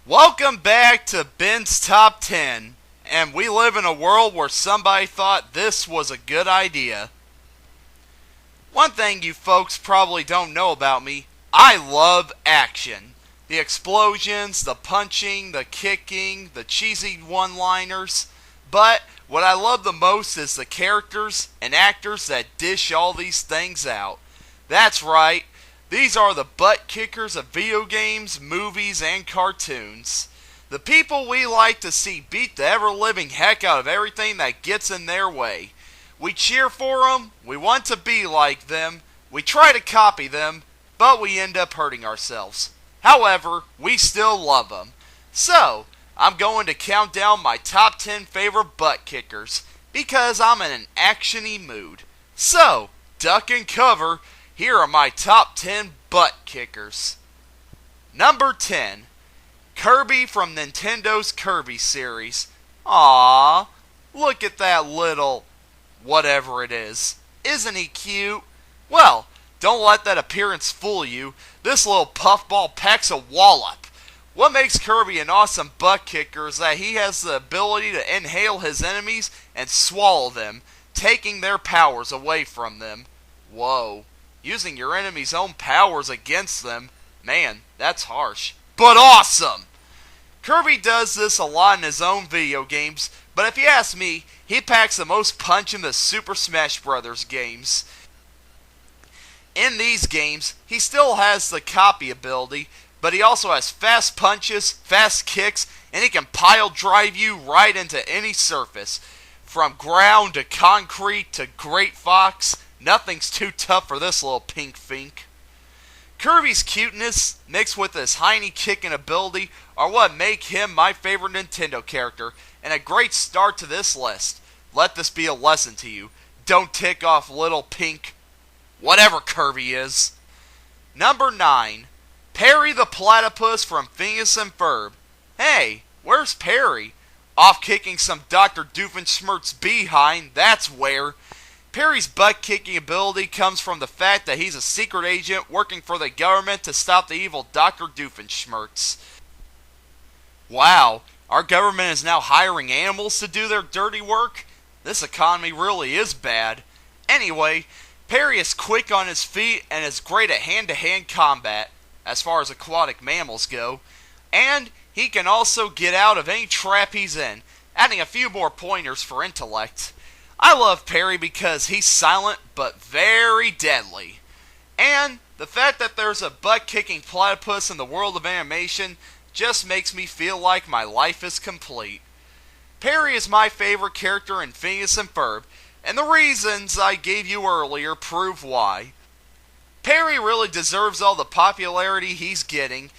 Welcome back to Ben's Top 10, and we live in a world where somebody thought this was a good idea. One thing you folks probably don't know about me, I love action. The explosions, the punching, the kicking, the cheesy one-liners. But what I love the most is the characters and actors that dish all these things out. That's right. These are the Buttkickers of video games, movies, and cartoons. The people we like to see beat the ever-living heck out of everything that gets in their way. We cheer for them, we want to be like them, we try to copy them, but we end up hurting ourselves. However, we still love them. So, I'm going to count down my top 10 favorite Buttkickers, because I'm in an action-y mood. So, duck and cover. Here are my top 10 Buttkickers. Number 10. Kirby from Nintendo's Kirby series. Aww, look at that little whatever it is. Isn't he cute? Well, don't let that appearance fool you. This little puffball packs a wallop. What makes Kirby an awesome Buttkicker is that he has the ability to inhale his enemies and swallow them, taking their powers away from them. Whoa. Using your enemy's own powers against them, man, that's harsh. But awesome! Kirby does this a lot in his own video games, but if you ask me, he packs the most punch in the Super Smash Bros. Games. In these games, he still has the copy ability, but he also has fast punches, fast kicks, and he can pile drive you right into any surface. From ground to concrete to Great Fox, nothing's too tough for this little pink fink. Kirby's cuteness, mixed with his hiney kicking ability, are what make him my favorite Nintendo character, and a great start to this list. Let this be a lesson to you. Don't tick off little pink whatever Kirby is. Number 9. Perry the Platypus from Phineas and Ferb. Hey, where's Perry? Off kicking some Dr. Doofenshmirtz's behind, that's where. Perry's butt-kicking ability comes from the fact that he's a secret agent working for the government to stop the evil Dr. Doofenshmirtz. Wow, our government is now hiring animals to do their dirty work? This economy really is bad. Anyway, Perry is quick on his feet and is great at hand-to-hand combat, as far as aquatic mammals go. And he can also get out of any trap he's in, adding a few more pointers for intellect. I love Perry because he's silent but very deadly. And the fact that there's a butt-kicking platypus in the world of animation just makes me feel like my life is complete. Perry is my favorite character in Phineas and Ferb, and the reasons I gave you earlier prove why. Perry really deserves all the popularity he's getting.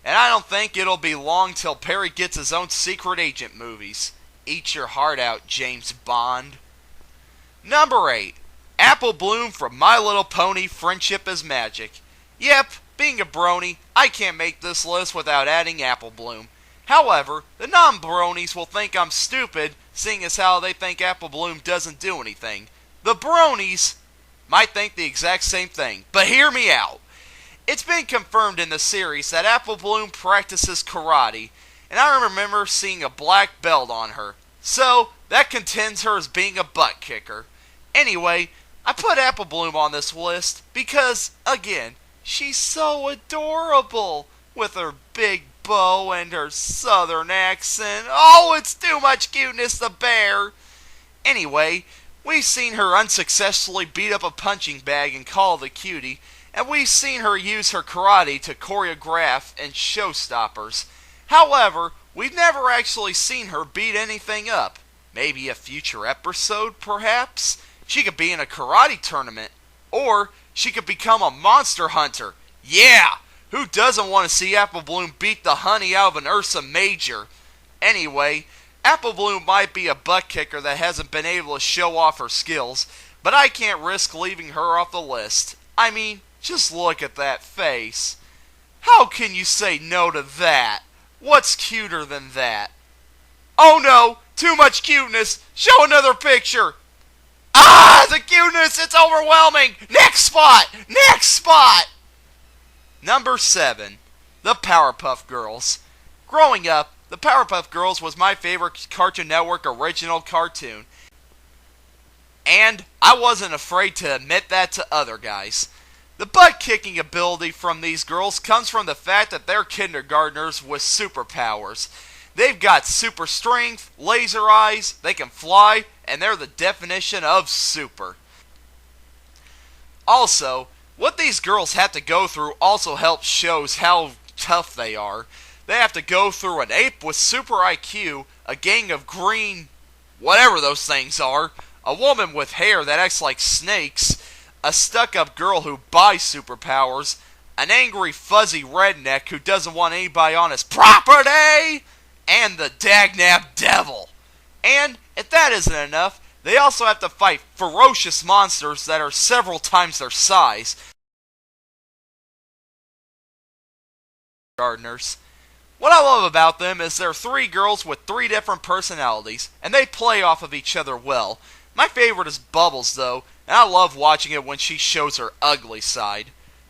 And I don't think it'll be long till Perry gets his own secret agent movies. Eat your heart out, James Bond. Number 8. Apple Bloom from My Little Pony Friendship is Magic. Yep, being a brony, I can't make this list without adding Apple Bloom. However, the non-bronies will think I'm stupid, seeing as how they think Apple Bloom doesn't do anything. The bronies might think the exact same thing, but hear me out. It's been confirmed in the series that Apple Bloom practices karate, and I remember seeing a black belt on her. So, that contends her as being a butt kicker. Anyway, I put Apple Bloom on this list because, again, she's so adorable with her big bow and her southern accent. Oh, it's too much cuteness to bear. Anyway, we've seen her unsuccessfully beat up a punching bag in Call of the Cutie, and we've seen her use her karate to choreograph in Showstoppers. However, we've never actually seen her beat anything up. Maybe a future episode, perhaps? She could be in a karate tournament. Or she could become a monster hunter. Yeah! Who doesn't want to see Apple Bloom beat the honey out of an Ursa Major? Anyway, Apple Bloom might be a butt kicker that hasn't been able to show off her skills, but I can't risk leaving her off the list. I mean, just look at that face. How can you say no to that? What's cuter than that? Oh no! Too much cuteness! Show another picture! Ah! The cuteness! It's overwhelming! Next spot! Next spot! Number 7. The Powerpuff Girls. Growing up, the Powerpuff Girls was my favorite Cartoon Network original cartoon. And I wasn't afraid to admit that to other guys. The butt-kicking ability from these girls comes from the fact that they're kindergartners with superpowers. They've got super strength, laser eyes, they can fly, and they're the definition of super. Also, what these girls have to go through also helps shows how tough they are. They have to go through an ape with super IQ, a gang of green, whatever those things are, a woman with hair that acts like snakes, a stuck-up girl who buys superpowers, an angry fuzzy redneck who doesn't want anybody on his property, and the dagnab devil. And if that isn't enough, they also have to fight ferocious monsters that are several times their size. Gardeners. What I love about them is they're 3 girls with 3 different personalities, and they play off of each other well. My favorite is Bubbles though, and I love watching it when she shows her ugly side.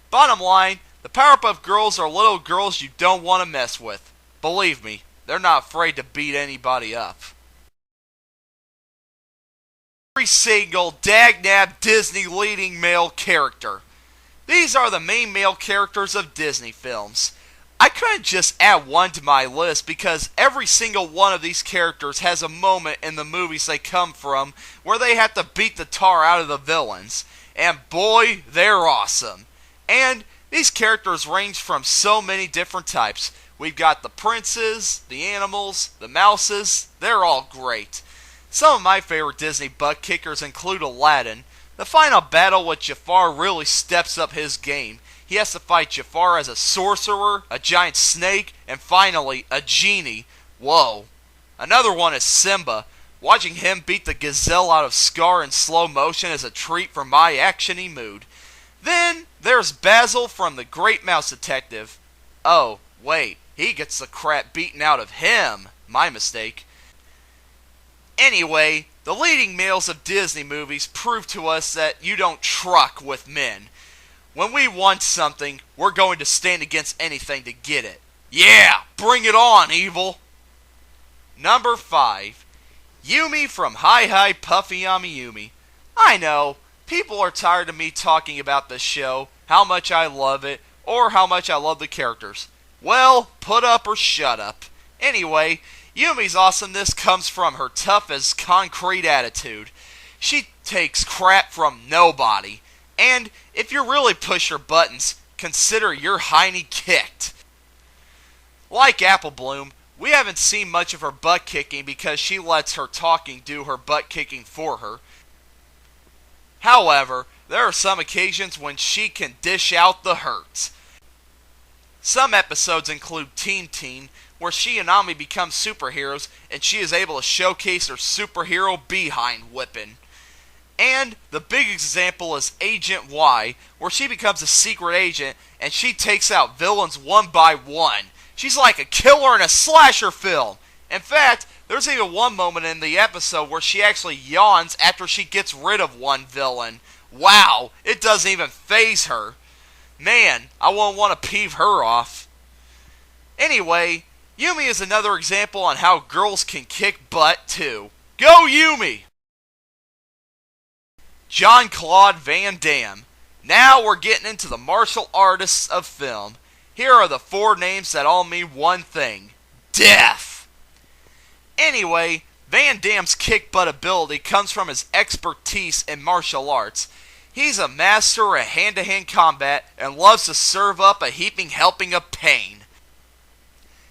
Bottom line, the Powerpuff Girls are little girls you don't want to mess with. Believe me, they're not afraid to beat anybody up. Every single dagnab Disney leading male character. These are the main male characters of Disney films. I couldn't just add one to my list because every single one of these characters has a moment in the movies they come from where they have to beat the tar out of the villains. And boy, they're awesome. And these characters range from so many different types. We've got the princes, the animals, the mouses, they're all great. Some of my favorite Disney butt kickers include Aladdin. The final battle with Jafar really steps up his game. He has to fight Jafar as a sorcerer, a giant snake, and finally, a genie. Whoa. Another one is Simba. Watching him beat the gazelle out of Scar in slow motion is a treat for my actiony mood. Then, there's Basil from The Great Mouse Detective. Oh, wait, he gets the crap beaten out of him. My mistake. Anyway, the leading males of Disney movies prove to us that you don't truck with men. When we want something, we're going to stand against anything to get it. Yeah, bring it on, evil! Number 5. Yumi from Hi Hi Puffy Amiyumi. I know, people are tired of me talking about this show, how much I love it, or how much I love the characters. Well, put up or shut up. Anyway, Yumi's awesomeness comes from her tough as concrete attitude. She takes crap from nobody. And if you really push her buttons, consider your hiney kicked. Like Apple Bloom, we haven't seen much of her butt kicking because she lets her talking do her butt kicking for her. However, there are some occasions when she can dish out the hurts. Some episodes include Teen Teen, where she and Ami become superheroes and she is able to showcase her superhero behind whipping. And the big example is Agent Y, where she becomes a secret agent and she takes out villains one by one. She's like a killer in a slasher film. In fact, there's even one moment in the episode where she actually yawns after she gets rid of one villain. Wow, it doesn't even faze her. Man, I wouldn't want to peeve her off. Anyway, Yumi is another example on how girls can kick butt too. Go Yumi! Jean-Claude Van Damme. Now we're getting into the martial artists of film. Here are the 4 names that all mean one thing. Death! Anyway, Van Damme's kick butt ability comes from his expertise in martial arts. He's a master at hand-to-hand combat and loves to serve up a heaping helping of pain.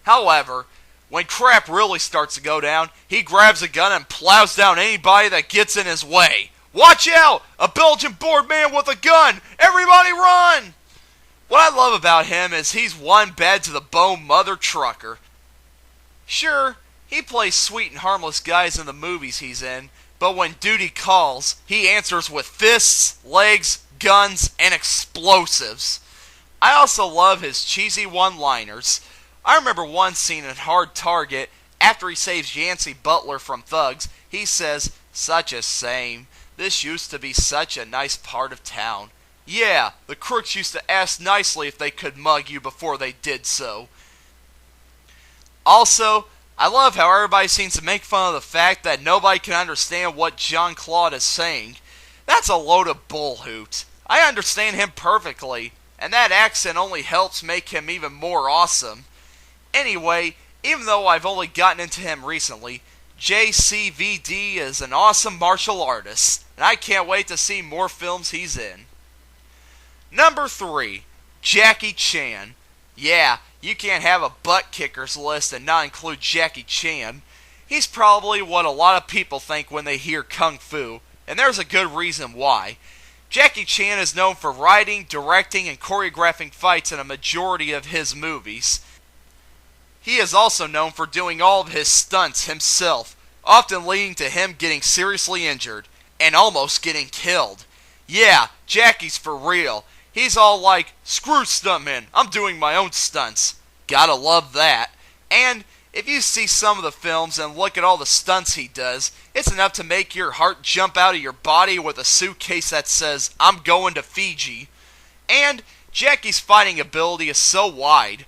However, when crap really starts to go down, he grabs a gun and plows down anybody that gets in his way. Watch out! A Belgian board man with a gun! Everybody run! What I love about him is he's one bad to the bone mother trucker. Sure, he plays sweet and harmless guys in the movies he's in, but when duty calls, he answers with fists, legs, guns, and explosives. I also love his cheesy one-liners. I remember one scene in Hard Target, after he saves Yancey Butler from thugs, he says, "Such a shame. This used to be such a nice part of town." Yeah, the crooks used to ask nicely if they could mug you before they did so. Also, I love how everybody seems to make fun of the fact that nobody can understand what Jean-Claude is saying. That's a load of bull hoot. I understand him perfectly, and that accent only helps make him even more awesome. Anyway, even though I've only gotten into him recently, JCVD is an awesome martial artist, and I can't wait to see more films he's in. Number 3, Jackie Chan. Yeah, you can't have a Buttkickers list and not include Jackie Chan. He's probably what a lot of people think when they hear Kung Fu, and there's a good reason why. Jackie Chan is known for writing, directing, and choreographing fights in a majority of his movies. He is also known for doing all of his stunts himself, often leading to him getting seriously injured, and almost getting killed. Yeah, Jackie's for real. He's all like, screw stuntmen, I'm doing my own stunts. Gotta love that. And if you see some of the films and look at all the stunts he does, it's enough to make your heart jump out of your body with a suitcase that says, I'm going to Fiji. And Jackie's fighting ability is so wide.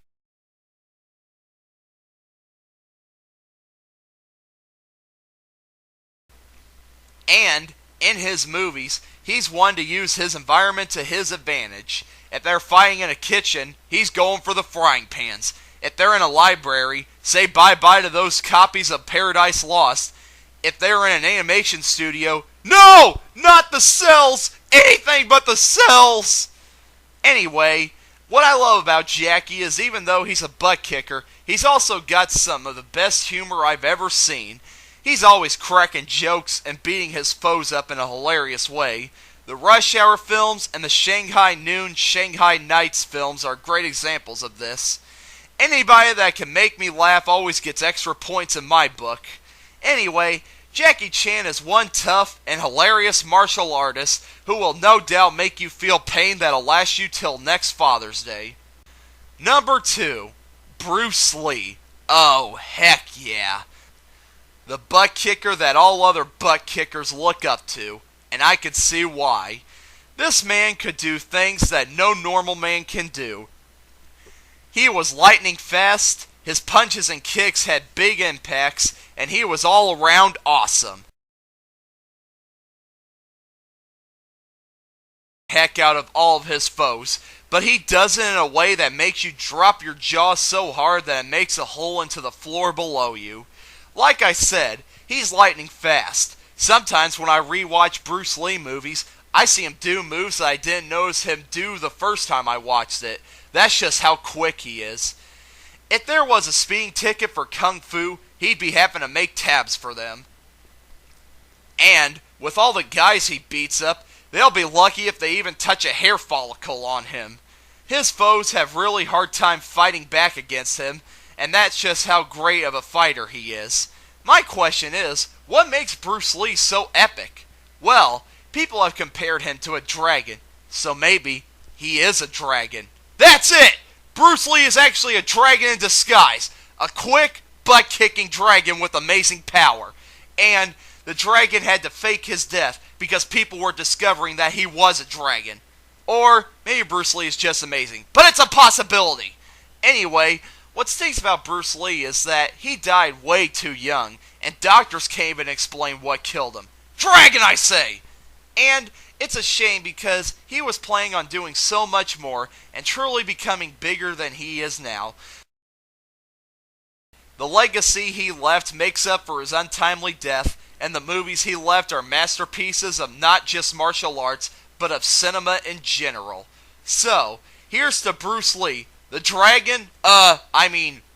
And in his movies, he's one to use his environment to his advantage. If they're fighting in a kitchen, he's going for the frying pans. If they're in a library, say bye-bye to those copies of Paradise Lost. If they're in an animation studio, no! Not the cells! Anything but the cells! Anyway, what I love about Jackie is even though he's a butt kicker, he's also got some of the best humor I've ever seen. He's always cracking jokes and beating his foes up in a hilarious way. The Rush Hour films and the Shanghai Noon, Shanghai Knights films are great examples of this. Anybody that can make me laugh always gets extra points in my book. Anyway, Jackie Chan is one tough and hilarious martial artist who will no doubt make you feel pain that'll last you till next Father's Day. Number 2, Bruce Lee. Oh, heck yeah. The butt kicker that all other butt kickers look up to, and I could see why. This man could do things that no normal man can do. He was lightning fast, his punches and kicks had big impacts, and he was all around awesome. Heck out of all of his foes, but he does it in a way that makes you drop your jaw so hard that it makes a hole into the floor below you. Like I said, he's lightning fast. Sometimes when I rewatch Bruce Lee movies, I see him do moves that I didn't notice him do the first time I watched it. That's just how quick he is. If there was a speeding ticket for Kung Fu, he'd be having to make tabs for them. And, with all the guys he beats up, they'll be lucky if they even touch a hair follicle on him. His foes have really hard time fighting back against him, and that's just how great of a fighter he is. My question is, what makes Bruce Lee so epic? Well, people have compared him to a dragon, so maybe he is a dragon. That's it! Bruce Lee is actually a dragon in disguise. A quick, butt-kicking dragon with amazing power. And the dragon had to fake his death because people were discovering that he was a dragon. Or maybe Bruce Lee is just amazing, but it's a possibility. Anyway, what stinks about Bruce Lee is that he died way too young, and doctors can't even explain what killed him. Dragon, I say! And it's a shame because he was planning on doing so much more and truly becoming bigger than he is now. The legacy he left makes up for his untimely death, and the movies he left are masterpieces of not just martial arts, but of cinema in general. So, here's to Bruce Lee, the dragon,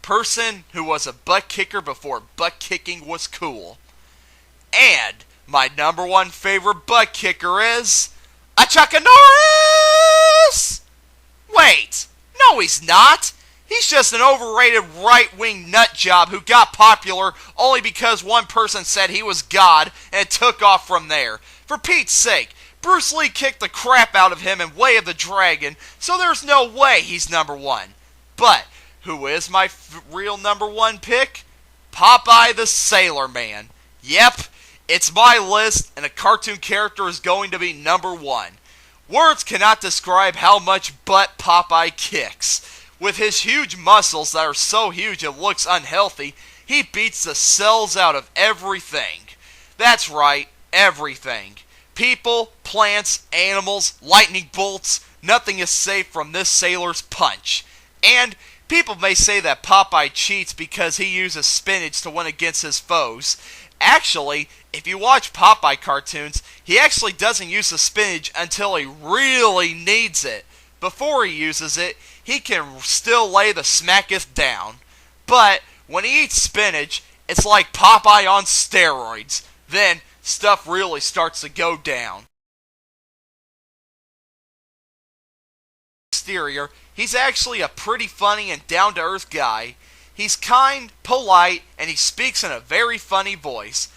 person who was a butt kicker before butt kicking was cool. And my number one favorite butt kicker is Chuck Norris! Wait, no he's not. He's just an overrated right-wing nutjob who got popular only because one person said he was God and it took off from there. For Pete's sake, Bruce Lee kicked the crap out of him in Way of the Dragon, so there's no way he's number one. But who is my real number one pick? Popeye the Sailor Man. Yep, it's my list, and a cartoon character is going to be number one. Words cannot describe how much butt Popeye kicks. With his huge muscles that are so huge it looks unhealthy, he beats the cells out of everything. That's right, everything. People, plants, animals, lightning bolts, nothing is safe from this sailor's punch. And people may say that Popeye cheats because he uses spinach to win against his foes. Actually, if you watch Popeye cartoons, he actually doesn't use the spinach until he really needs it. Before he uses it, he can still lay the smacketh down. But when he eats spinach, it's like Popeye on steroids. Then stuff really starts to go down. Exterior, he's actually a pretty funny and down-to-earth guy. He's kind, polite, and he speaks in a very funny voice.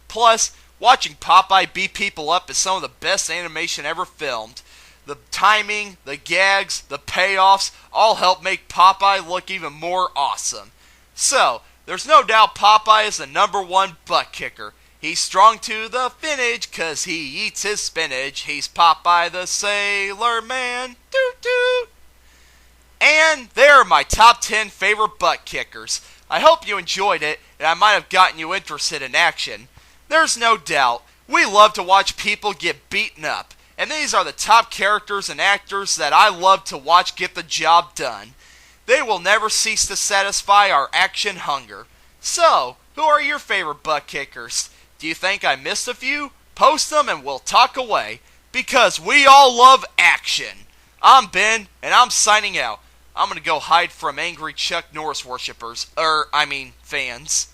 Plus, watching Popeye beat people up is some of the best animation ever filmed. The timing, the gags, the payoffs all help make Popeye look even more awesome. So, there's no doubt Popeye is the #1 butt kicker. He's strong to the finish 'cause he eats his spinach. He's Popeye the Sailor Man. Toot toot. And there are my top 10 favorite butt kickers. I hope you enjoyed it, and I might have gotten you interested in action. There's no doubt, we love to watch people get beaten up, and these are the top characters and actors that I love to watch get the job done. They will never cease to satisfy our action hunger. So, who are your favorite butt kickers? Do you think I missed a few? Post them and we'll talk away, because we all love action. I'm Ben, and I'm signing out. I'm gonna go hide from angry Chuck Norris worshippers, fans.